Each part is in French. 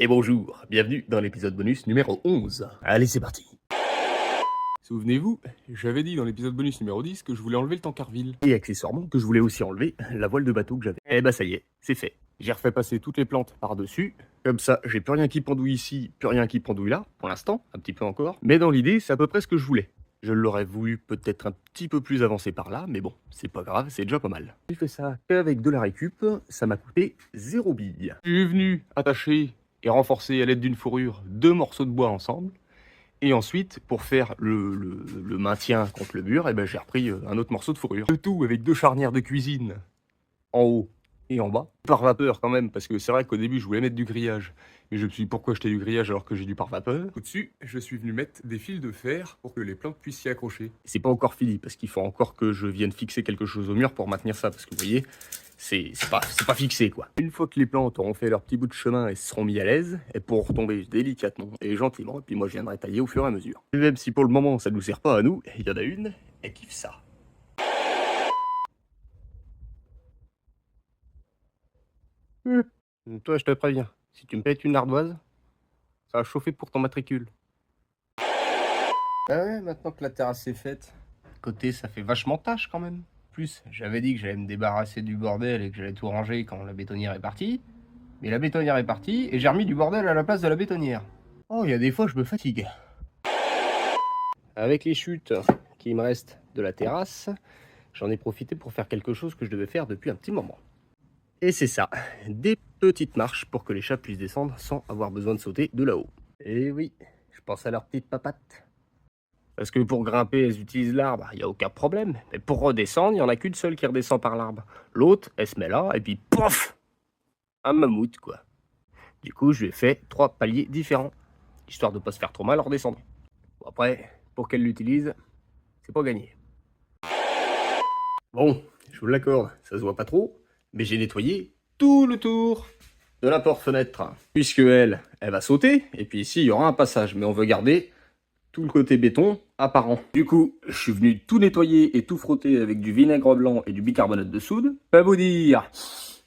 Et bonjour, bienvenue dans l'épisode bonus numéro 11. Allez, c'est parti. Souvenez-vous, j'avais dit dans l'épisode bonus numéro 10 que je voulais enlever le tankerville. Et accessoirement, que je voulais aussi enlever la voile de bateau que j'avais. Eh bah ça y est, c'est fait. J'ai refait passer toutes les plantes par-dessus. Comme ça, j'ai plus rien qui pendouille ici, plus rien qui pendouille là, pour l'instant, un petit peu encore. Mais dans l'idée, c'est à peu près ce que je voulais. Je l'aurais voulu peut-être un petit peu plus avancé par là, mais bon, c'est pas grave, c'est déjà pas mal. J'ai fait ça qu'avec de la récup, ça m'a coûté 0 bille. Je suis venu attacher et renforcer à l'aide d'une fourrure 2 morceaux de bois ensemble. Et ensuite, pour faire le maintien contre le mur, eh ben, j'ai repris un autre morceau de fourrure. Le tout avec 2 charnières de cuisine en haut et en bas. Par vapeur quand même, parce que c'est vrai qu'au début, je voulais mettre du grillage. Mais je me suis dit, pourquoi jeter du grillage alors que j'ai du par vapeur? Au-dessus, je suis venu mettre des fils de fer pour que les plantes puissent s'y accrocher. C'est pas encore fini, parce qu'il faut encore que je vienne fixer quelque chose au mur pour maintenir ça, parce que vous voyez, c'est pas fixé, quoi. Une fois que les plantes auront fait leur petit bout de chemin et se seront mis à l'aise, elles pourront retomber délicatement et gentiment, et puis moi je viendrai tailler au fur et à mesure. Et même si pour le moment ça nous sert pas à nous, il y en a une, elle kiffe ça. Toi, je te préviens, si tu me pètes une ardoise, ça va chauffer pour ton matricule. Ah ouais, maintenant que la terrasse est faite, côté ça fait vachement tâche quand même. Plus, j'avais dit que j'allais me débarrasser du bordel et que j'allais tout ranger quand la bétonnière est partie. Mais la bétonnière est partie et j'ai remis du bordel à la place de la bétonnière. Oh, il y a des fois je me fatigue. Avec les chutes qui me restent de la terrasse, j'en ai profité pour faire quelque chose que je devais faire depuis un petit moment. Et c'est ça, des petites marches pour que les chats puissent descendre sans avoir besoin de sauter de là-haut. Et oui, je pense à leurs petites papates. Parce que pour grimper, elles utilisent l'arbre, il n'y a aucun problème. Mais pour redescendre, il n'y en a qu'une seule qui redescend par l'arbre. L'autre, elle se met là, et puis pof! Un mammouth, quoi. Du coup, je lui ai fait 3 paliers différents, histoire de pas se faire trop mal en redescendant. Bon, après, pour qu'elle l'utilise, c'est pas gagné. Bon, je vous l'accorde, ça se voit pas trop, mais j'ai nettoyé tout le tour de la porte-fenêtre. Puisque elle va sauter, et puis ici, il y aura un passage, mais on veut garder tout le côté béton apparent. Du coup, je suis venu tout nettoyer et tout frotter avec du vinaigre blanc et du bicarbonate de soude. Pas vous dire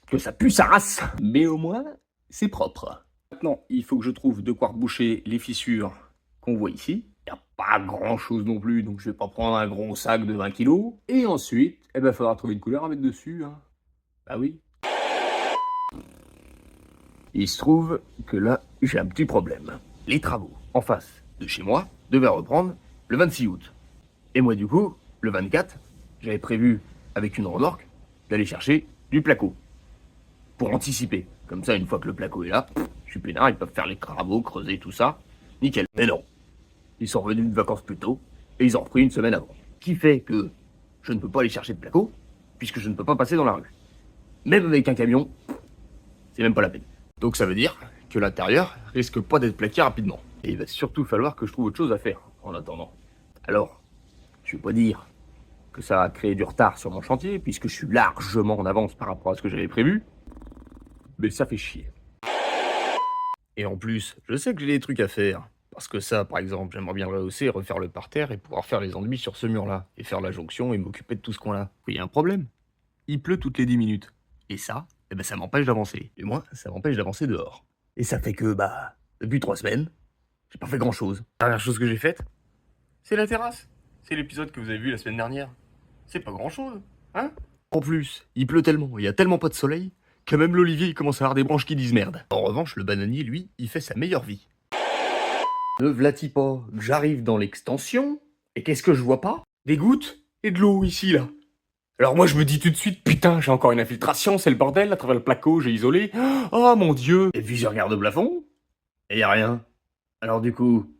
que ça pue sa race, mais au moins, c'est propre. Maintenant, il faut que je trouve de quoi reboucher les fissures qu'on voit ici. Il n'y a pas grand chose non plus, donc je vais pas prendre un gros sac de 20 kilos. Et ensuite, eh ben, faudra trouver une couleur à mettre dessus. Hein. Bah oui. Il se trouve que là, j'ai un petit problème. Les travaux en face de chez moi devaient reprendre le 26 août. Et moi, du coup, le 24, j'avais prévu, avec une remorque, d'aller chercher du placo. Pour anticiper. Comme ça, une fois que le placo est là, je suis peinard, ils peuvent faire les travaux, creuser, tout ça. Nickel. Mais non. Ils sont revenus de vacances plus tôt, et ils ont repris une semaine avant. Qui fait que je ne peux pas aller chercher de placo, puisque je ne peux pas passer dans la rue. Même avec un camion, c'est même pas la peine. Donc ça veut dire que l'intérieur risque pas d'être plaqué rapidement. Et il va surtout falloir que je trouve autre chose à faire, en attendant. Alors, je vais pas dire que ça a créé du retard sur mon chantier, puisque je suis largement en avance par rapport à ce que j'avais prévu, mais ça fait chier. Et en plus, je sais que j'ai des trucs à faire. Parce que ça, par exemple, j'aimerais bien le rehausser, refaire le parterre et pouvoir faire les enduits sur ce mur-là. Et faire la jonction et m'occuper de tout ce coin-là. Il y a un problème. Il pleut toutes les 10 minutes. Et ça, eh ben ça m'empêche d'avancer. Du moins, ça m'empêche d'avancer dehors. Et ça fait que, depuis 3 semaines, j'ai pas fait grand-chose. La dernière chose que j'ai faite, c'est la terrasse. C'est l'épisode que vous avez vu la semaine dernière. C'est pas grand-chose, hein? En plus, il pleut tellement, il y a tellement pas de soleil, que même l'olivier il commence à avoir des branches qui disent merde. En revanche, le bananier, lui, il fait sa meilleure vie. Ne v'là-t-il pas, j'arrive dans l'extension, et qu'est-ce que je vois pas? Des gouttes et de l'eau ici, là. Alors moi je me dis tout de suite, putain, j'ai encore une infiltration, c'est le bordel, à travers le placo, j'ai isolé. Oh mon dieu! Et puis je regarde au plafond, et y a rien. Alors du coup,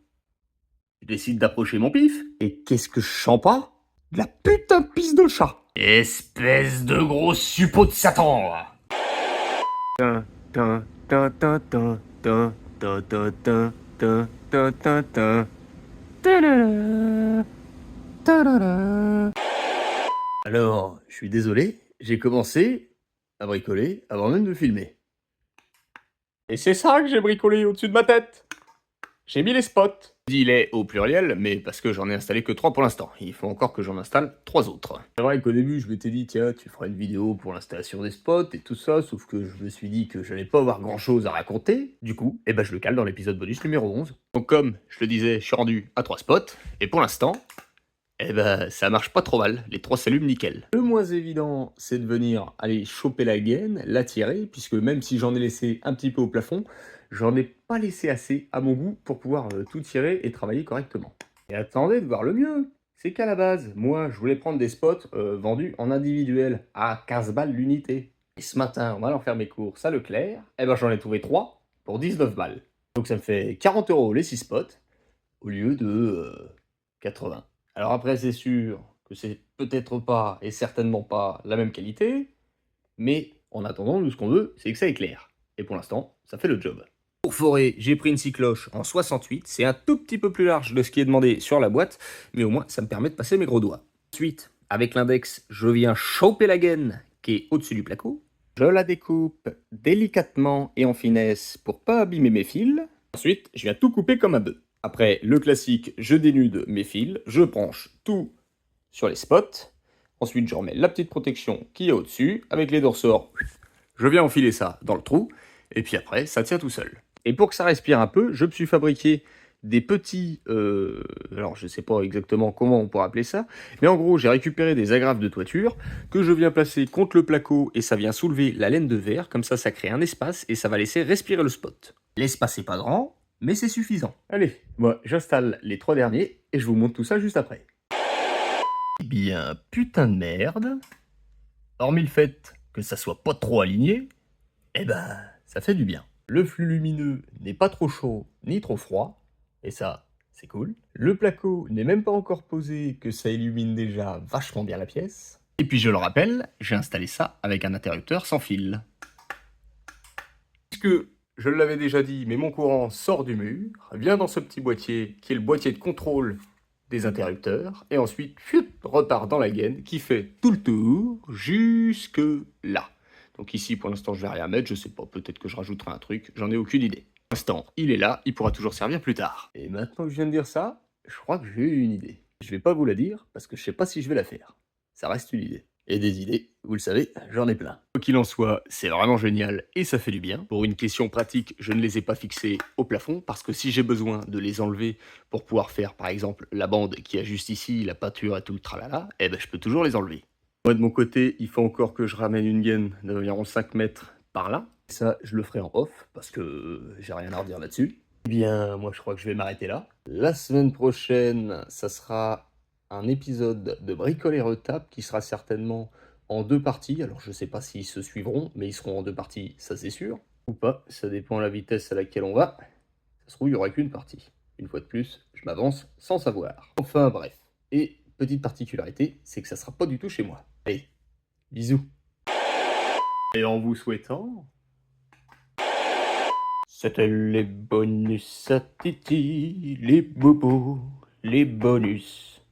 je décide d'approcher mon pif, et qu'est-ce que je sens pas? De la putain de pisse de chat! Espèce de gros suppôt de Satan! Tin, tin, tin, tin, tin, tin, tin, tin, tin, tin, tin, tin, tin. Tadada, tadada. Alors, je suis désolé, j'ai commencé à bricoler avant même de filmer. Et c'est ça que j'ai bricolé au-dessus de ma tête. j'ai mis les spots. Je dis les au pluriel, mais parce que j'en ai installé que 3 pour l'instant. Il faut encore que j'en installe 3 autres. C'est vrai qu'au début, je m'étais dit, tiens, tu feras une vidéo pour l'installation des spots et tout ça, sauf que je me suis dit que j'allais pas avoir grand chose à raconter. Du coup, eh ben, je le cale dans l'épisode bonus numéro 11. Donc comme je le disais, je suis rendu à 3 spots, et pour l'instant, eh ben, ça marche pas trop mal, les 3 s'allument nickel. Le moins évident, c'est de venir aller choper la gaine, la tirer, puisque même si j'en ai laissé un petit peu au plafond, j'en ai pas laissé assez à mon goût pour pouvoir tout tirer et travailler correctement. Et attendez de voir le mieux, c'est qu'à la base, moi, je voulais prendre des spots vendus en individuel à 15 balles l'unité. Et ce matin, en allant faire mes courses à Leclerc, eh ben, j'en ai trouvé 3 pour 19 balles. Donc ça me fait 40 € les 6 spots, au lieu de 80. Alors après, c'est sûr que c'est peut-être pas et certainement pas la même qualité, mais en attendant, nous, ce qu'on veut, c'est que ça éclaire. Et pour l'instant, ça fait le job. Pour forer, j'ai pris une scie cloche en 68, c'est un tout petit peu plus large de ce qui est demandé sur la boîte, mais au moins, ça me permet de passer mes gros doigts. Ensuite, avec l'index, je viens choper la gaine qui est au-dessus du placo. Je la découpe délicatement et en finesse pour pas abîmer mes fils. Ensuite, je viens tout couper comme un bœuf. Après, le classique, je dénude mes fils, je branche tout sur les spots. Ensuite, je remets la petite protection qui est au-dessus. Avec les dorsors, je viens enfiler ça dans le trou. Et puis après, ça tient tout seul. Et pour que ça respire un peu, je me suis fabriqué des petits... alors, je sais pas exactement comment on pourrait appeler ça. Mais en gros, j'ai récupéré des agrafes de toiture que je viens placer contre le placo et ça vient soulever la laine de verre. Comme ça crée un espace et ça va laisser respirer le spot. L'espace n'est pas grand, mais c'est suffisant. Allez, moi j'installe les 3 derniers et je vous montre tout ça juste après. Eh bien, putain de merde. Hormis le fait que ça soit pas trop aligné, eh ben, ça fait du bien. Le flux lumineux n'est pas trop chaud ni trop froid, et ça, c'est cool. Le placo n'est même pas encore posé que ça illumine déjà vachement bien la pièce. Et puis je le rappelle, j'ai installé ça avec un interrupteur sans fil. Puisque je l'avais déjà dit, mais mon courant sort du mur, vient dans ce petit boîtier qui est le boîtier de contrôle des interrupteurs, et ensuite repart dans la gaine qui fait tout le tour jusque là. Donc ici, pour l'instant, je vais rien mettre, je sais pas, peut-être que je rajouterai un truc, j'en ai aucune idée. Pour l'instant, il est là, il pourra toujours servir plus tard. Et maintenant que je viens de dire ça, je crois que j'ai eu une idée. Je vais pas vous la dire, parce que je sais pas si je vais la faire. Ça reste une idée. Et des idées, vous le savez, j'en ai plein. Quoi qu'il en soit, c'est vraiment génial et ça fait du bien. Pour une question pratique, je ne les ai pas fixés au plafond parce que si j'ai besoin de les enlever pour pouvoir faire par exemple la bande qui a juste ici, la peinture et tout le tralala, eh ben je peux toujours les enlever. Moi de mon côté, il faut encore que je ramène une gaine d'environ 5 mètres par là. Ça, je le ferai en off parce que j'ai rien à redire là-dessus. Eh bien, moi je crois que je vais m'arrêter là. La semaine prochaine, ça sera un épisode de Bricole et Retape qui sera certainement en 2 parties. Alors je sais pas s'ils se suivront, mais ils seront en 2 parties, ça c'est sûr. Ou pas, ça dépend de la vitesse à laquelle on va. Ça se trouve, il n'y aura qu'une partie. Une fois de plus, je m'avance sans savoir. Enfin bref. Et petite particularité, c'est que ça sera pas du tout chez moi. Allez, bisous. Et en vous souhaitant... C'était les bonus à Titi, les bobos, les bonus.